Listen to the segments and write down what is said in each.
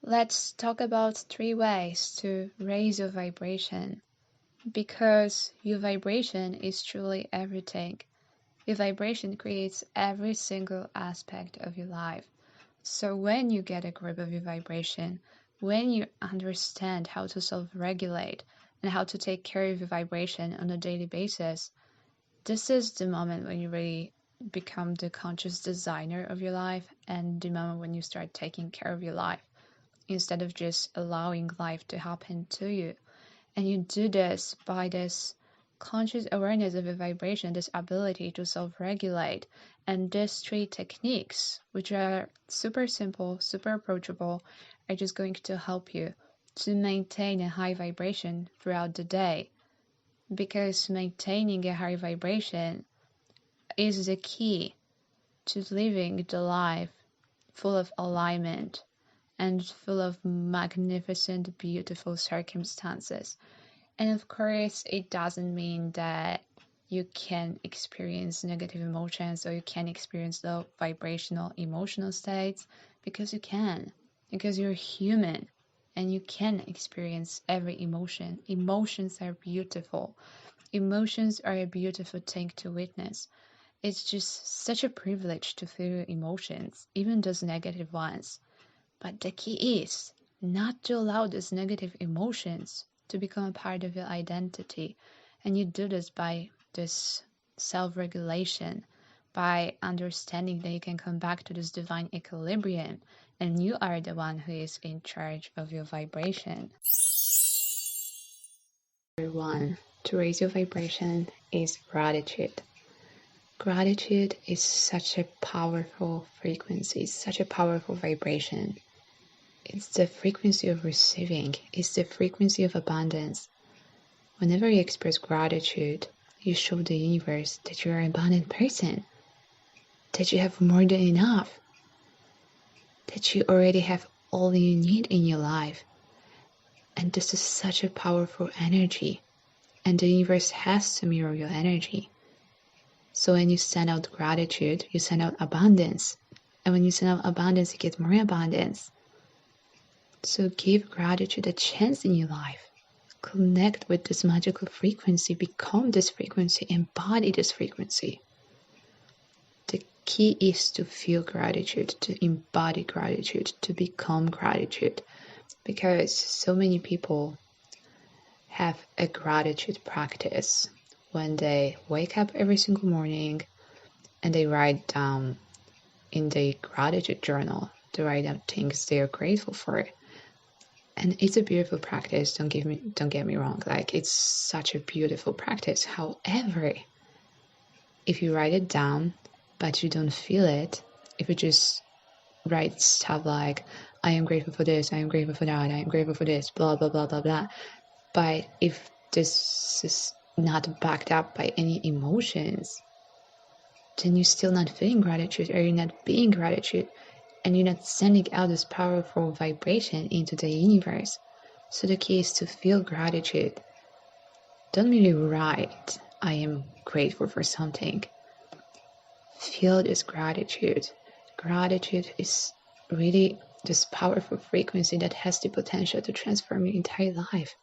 Let's talk about 3 ways to raise your vibration, because your vibration is truly everything. Your vibration creates every single aspect of your life. So when you get a grip of your vibration, when you understand how to self-regulate and how to take care of your vibration on a daily basis, this is the moment when you really become the conscious designer of your life, and the moment when you start taking care of your life instead of just allowing life to happen to you. And you do this by this conscious awareness of your vibration, this ability to self-regulate. And these 3 techniques, which are super simple, super approachable, are just going to help you to maintain a high vibration throughout the day. Because maintaining a high vibration is the key to living the life full of alignment and full of magnificent, beautiful circumstances. And of course, it doesn't mean that you can experience negative emotions or you can experience low vibrational emotional states, because you can, because you're human and you can experience every emotion. Emotions are beautiful. Emotions are a beautiful thing to witness. It's just such a privilege to feel emotions, even those negative ones. But the key is not to allow these negative emotions to become a part of your identity. And you do this by this self-regulation, by understanding that you can come back to this divine equilibrium, and you are the one who is in charge of your vibration. Number 1, to raise your vibration is gratitude. Gratitude is such a powerful frequency, such a powerful vibration. It's the frequency of receiving. It's the frequency of abundance. Whenever you express gratitude, you show the universe that you are an abundant person, that you have more than enough, that you already have all you need in your life. And this is such a powerful energy. And the universe has to mirror your energy. So when you send out gratitude, you send out abundance. And when you send out abundance, you get more abundance. So give gratitude a chance in your life. Connect with this magical frequency, become this frequency, embody this frequency. The key is to feel gratitude, to embody gratitude, to become gratitude. Because so many people have a gratitude practice when they wake up every single morning and they write down in their gratitude journal, they write down things they are grateful for. And it's a beautiful practice, don't get me wrong, like it's such a beautiful practice. However, if you write it down but you don't feel it, if you just write stuff like, I am grateful for this, I am grateful for that, I am grateful for this, blah blah blah blah blah, but if this is not backed up by any emotions, then you're still not feeling gratitude, or you're not being gratitude, and you're not sending out this powerful vibration into the universe. So the key is to feel gratitude. Don't merely write, I am grateful for something. Feel this gratitude. Gratitude is really this powerful frequency that has the potential to transform your entire life.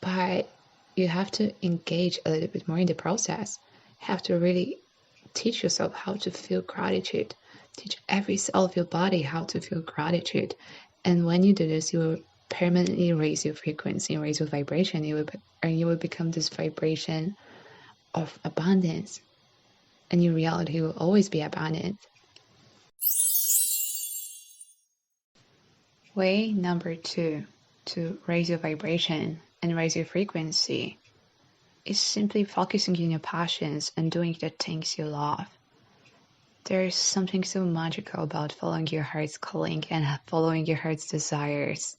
But you have to engage a little bit more in the process. You have to really teach yourself how to feel gratitude. Teach every cell of your body how to feel gratitude. And when you do this, you will permanently raise your frequency, raise your vibration. You will become this vibration of abundance. And your reality will always be abundant. Way number 2 to raise your vibration and raise your frequency is simply focusing on your passions and doing the things you love. There is something so magical about following your heart's calling and following your heart's desires.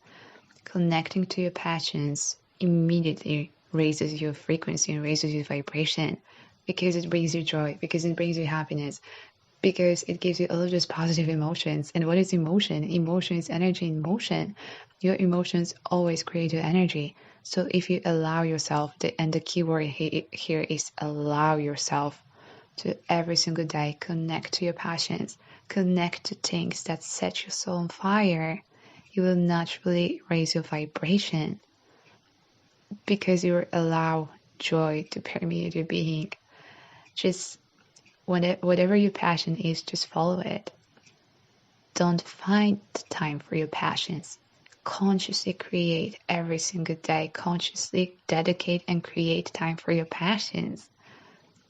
Connecting to your passions immediately raises your frequency and raises your vibration, because it brings you joy, because it brings you happiness, because it gives you all of those positive emotions. And what is emotion? Emotion is energy in motion. Your emotions always create your energy. So if you allow yourself, and the key word here is allow yourself, to every single day connect to your passions, connect to things that set your soul on fire, you will naturally raise your vibration because you allow joy to permeate your being. Just whatever your passion is, just follow it. Don't find time for your passions. Consciously create every single day. Consciously dedicate and create time for your passions.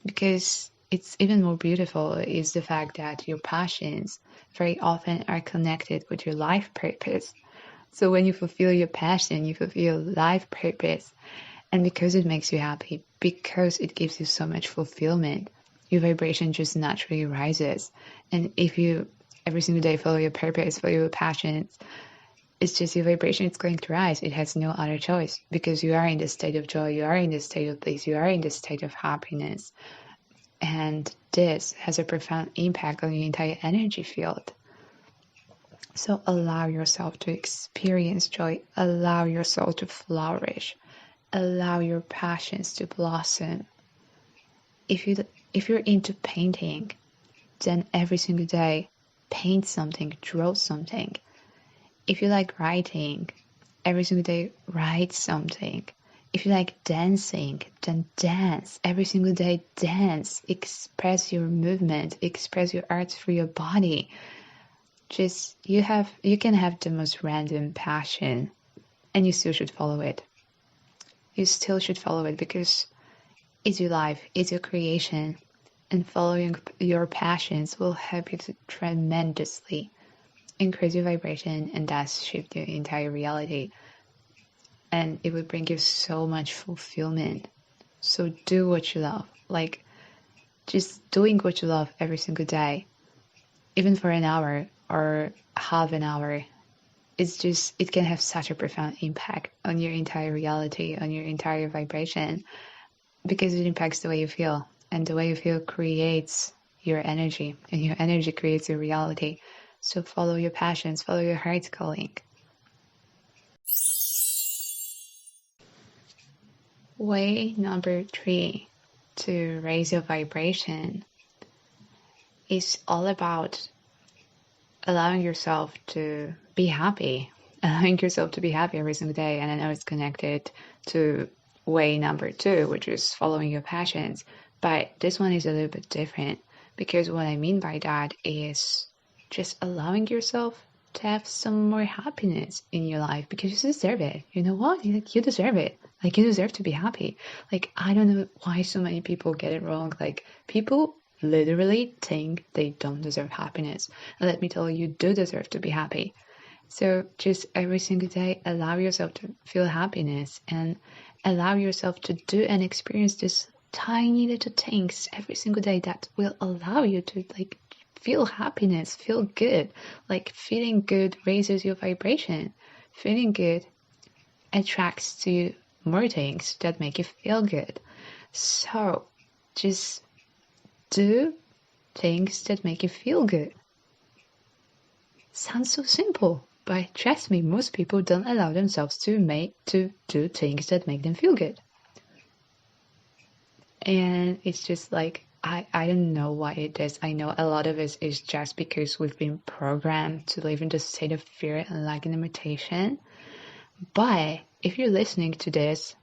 Because it's even more beautiful is the fact that your passions very often are connected with your life purpose. So when you fulfill your passion, you fulfill life purpose. And because it makes you happy, because it gives you so much fulfillment, your vibration just naturally rises. And if you every single day follow your purpose, follow your passions, it's just your vibration is going to rise. It has no other choice because you are in the state of joy, you are in the state of bliss, you are in the state of happiness. And this has a profound impact on your entire energy field. So allow yourself to experience joy, allow your soul to flourish, allow your passions to blossom. If you're into painting, then every single day paint something, draw something. If you like writing, every single day write something. If you like dancing, then dance. Every single day dance. Express your movement, express your art through your body. Just you can have the most random passion and you still should follow it. You still should follow it because it's your life, it's your creation, and following your passions will help you to tremendously increase your vibration and thus shift your entire reality. And it will bring you so much fulfillment. So do what you love. Like just doing what you love every single day, even for an hour or half an hour, it can have such a profound impact on your entire reality, on your entire vibration, because it impacts the way you feel, and the way you feel creates your energy, and your energy creates your reality. So follow your passions, follow your heart's calling. Way number 3 to raise your vibration is all about allowing yourself to be happy, every single day. And I know it's connected to way number 2, which is following your passions. But this one is a little bit different because what I mean by that is just allowing yourself to have some more happiness in your life because you deserve it. You know what? You deserve it. Like, you deserve to be happy. Like, I don't know why so many people get it wrong. Like, people literally think they don't deserve happiness. And let me tell you, you do deserve to be happy. So just every single day, allow yourself to feel happiness and allow yourself to do and experience these tiny little things every single day that will allow you to like feel happiness, feel good. Like, feeling good raises your vibration. Feeling good attracts to you more things that make you feel good. So just do things that make you feel good. Sounds so simple, but trust me, most people don't allow themselves to do things that make them feel good. And it's just like, I don't know why it is. I know a lot of it is just because we've been programmed to live in the state of fear and lack and limitation. But if you're listening to this,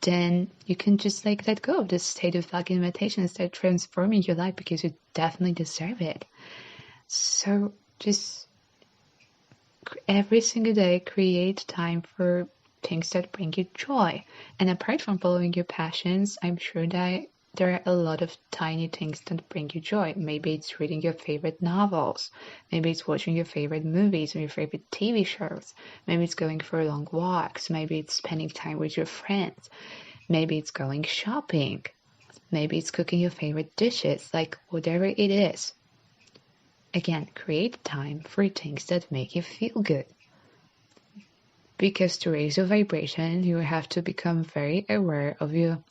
then you can just like let go of this state of lack and limitation and start transforming your life because you definitely deserve it. So just every single day, create time for things that bring you joy. And apart from following your passions, I'm sure that there are a lot of tiny things that bring you joy. Maybe it's reading your favorite novels. Maybe it's watching your favorite movies or your favorite TV shows. Maybe it's going for long walks. Maybe it's spending time with your friends. Maybe it's going shopping. Maybe it's cooking your favorite dishes. Like, whatever it is. Again, create time for things that make you feel good. Because to raise your vibration, you have to become very aware of your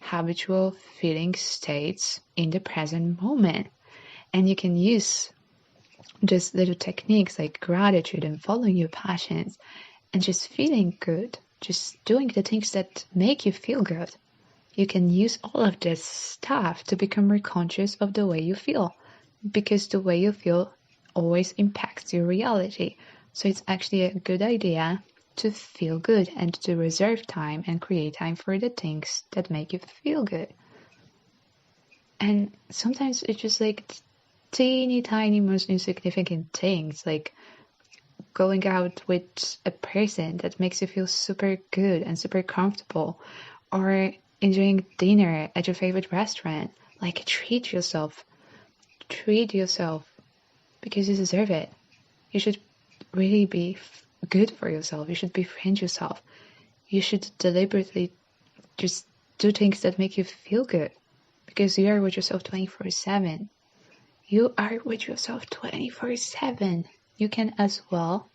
habitual feeling states in the present moment. And you can use just little techniques like gratitude and following your passions and just feeling good, just doing the things that make you feel good. You can use all of this stuff to become more conscious of the way you feel. because the way you feel always impacts your reality. So it's actually a good idea to feel good and to reserve time and create time for the things that make you feel good. And sometimes it's just like teeny tiny, most insignificant things, like going out with a person that makes you feel super good and super comfortable, or enjoying dinner at your favorite restaurant. Like, treat yourself. Treat yourself because you deserve it. You should really be good for yourself. You should befriend yourself. You should deliberately just do things that make you feel good because you are with yourself 24/7. You are with yourself 24/7. You can as well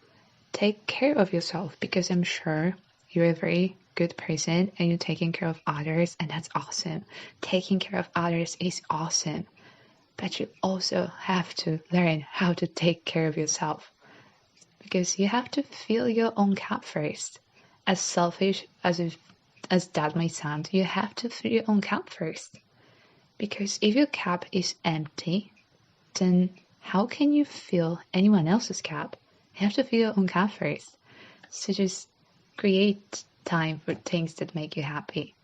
take care of yourself because I'm sure you're a very good person and you're taking care of others, and that's awesome. Taking care of others is awesome, but you also have to learn how to take care of yourself because you have to fill your own cup first. As selfish as that might sound, you have to fill your own cup first. Because if your cup is empty, then how can you fill anyone else's cup? You have to fill your own cup first. So just create time for things that make you happy.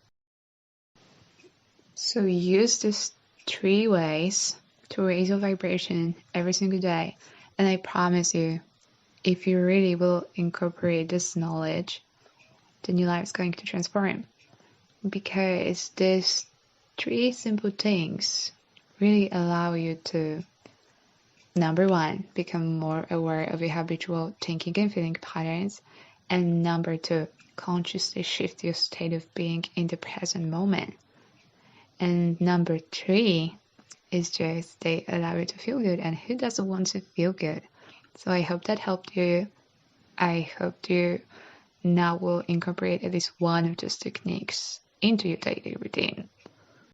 So use these 3 ways to raise your vibration every single day. And I promise you, if you really will incorporate this knowledge, then your life is going to transform. Because these 3 simple things really allow you to, number 1, become more aware of your habitual thinking and feeling patterns, and number 2, consciously shift your state of being in the present moment. And number 3 is just they allow you to feel good, and who doesn't want to feel good? So I hope that helped you. I hope you now will incorporate at least one of those techniques into your daily routine.